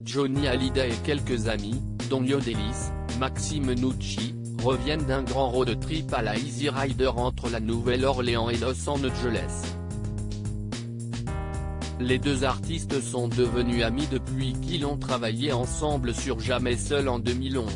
Johnny Hallyday et quelques amis, dont Yodelis, Maxime Nucci, reviennent d'un grand road trip à la Easy Rider entre la Nouvelle-Orléans et Los Angeles. Les deux artistes sont devenus amis depuis qu'ils ont travaillé ensemble sur Jamais Seul en 2011.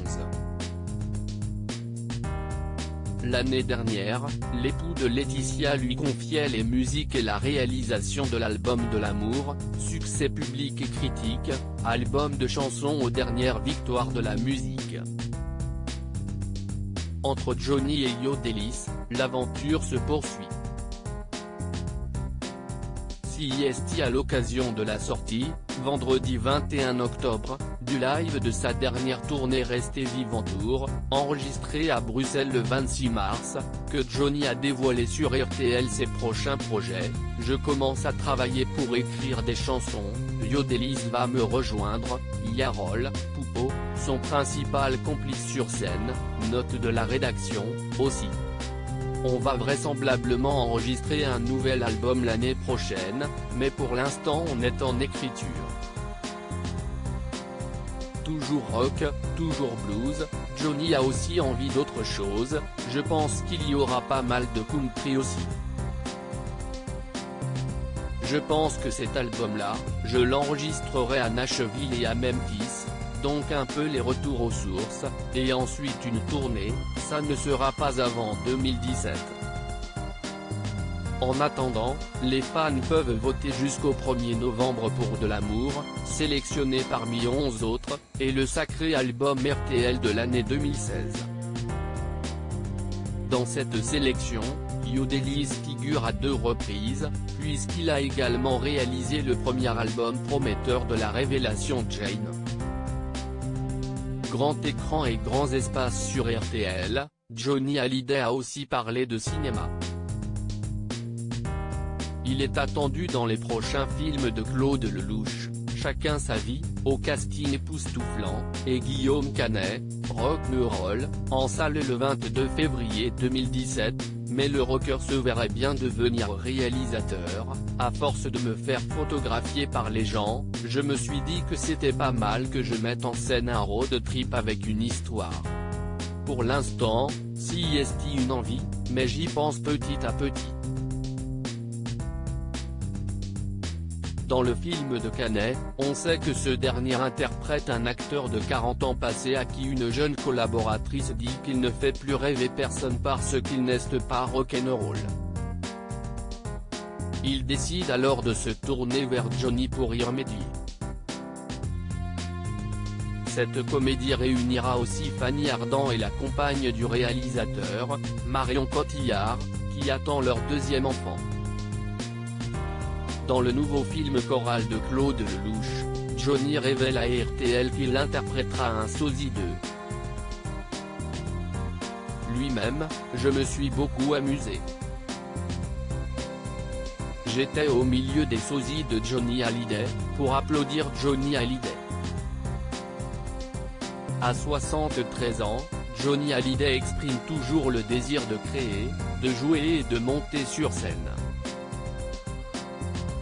L'année dernière, l'époux de Laetitia lui confiait les musiques et la réalisation de l'album de l'amour, succès public et critique, album de chansons aux dernières victoires de la musique. Entre Johnny et Yodelis, l'aventure se poursuit. CIST à l'occasion de la sortie, vendredi 21 octobre, du live de sa dernière tournée Restez Vivant Tour, enregistrée à Bruxelles le 26 mars, que Johnny a dévoilé sur RTL ses prochains projets. Je commence à travailler pour écrire des chansons, Yodelis va me rejoindre, Yarol, Poupeau, son principal complice sur scène, note de la rédaction, aussi. On va vraisemblablement enregistrer un nouvel album l'année prochaine, mais pour l'instant on est en écriture. Toujours rock, toujours blues, Johnny a aussi envie d'autre chose, je pense qu'il y aura pas mal de country aussi. Je pense que cet album-là, je l'enregistrerai à Nashville et à Memphis, donc un peu les retours aux sources, et ensuite une tournée, ça ne sera pas avant 2017. En attendant, les fans peuvent voter jusqu'au 1er novembre pour De l'amour, sélectionné parmi 11 autres, et le sacré album RTL de l'année 2016. Dans cette sélection, Yodelis figure à 2 reprises, puisqu'il a également réalisé le premier album prometteur de la révélation Jane. Grand écran et grands espaces sur RTL, Johnny Hallyday a aussi parlé de cinéma. Il est attendu dans les prochains films de Claude Lelouch, Chacun sa vie, au casting époustouflant, et Guillaume Canet, Rock'n'Roll, en salle le 22 février 2017, mais le rocker se verrait bien devenir réalisateur. À force de me faire photographier par les gens, je me suis dit que c'était pas mal que je mette en scène un road trip avec une histoire. Pour l'instant, CIST une envie, mais j'y pense petit à petit. Dans le film de Canet, on sait que ce dernier interprète un acteur de 40 ans passé à qui une jeune collaboratrice dit qu'il ne fait plus rêver personne parce qu'il n'est pas rock'n'roll. Il décide alors de se tourner vers Johnny pour y remédier. Cette comédie réunira aussi Fanny Ardant et la compagne du réalisateur, Marion Cotillard, qui attend leur deuxième enfant. Dans le nouveau film choral de Claude Lelouch, Johnny révèle à RTL qu'il interprétera un sosie 2. Lui-même, je me suis beaucoup amusé. J'étais au milieu des sosies de Johnny Hallyday, pour applaudir Johnny Hallyday. À 73 ans, Johnny Hallyday exprime toujours le désir de créer, de jouer et de monter sur scène.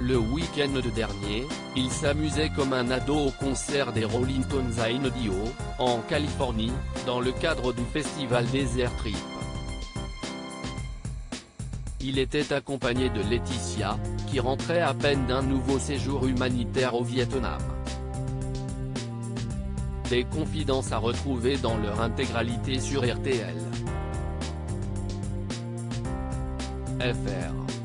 Le week-end dernier, il s'amusait comme un ado au concert des Rolling Stones à Indio, en Californie, dans le cadre du festival Desert Trip. Il était accompagné de Laetitia, qui rentrait à peine d'un nouveau séjour humanitaire au Vietnam. Des confidences à retrouver dans leur intégralité sur RTL. FR.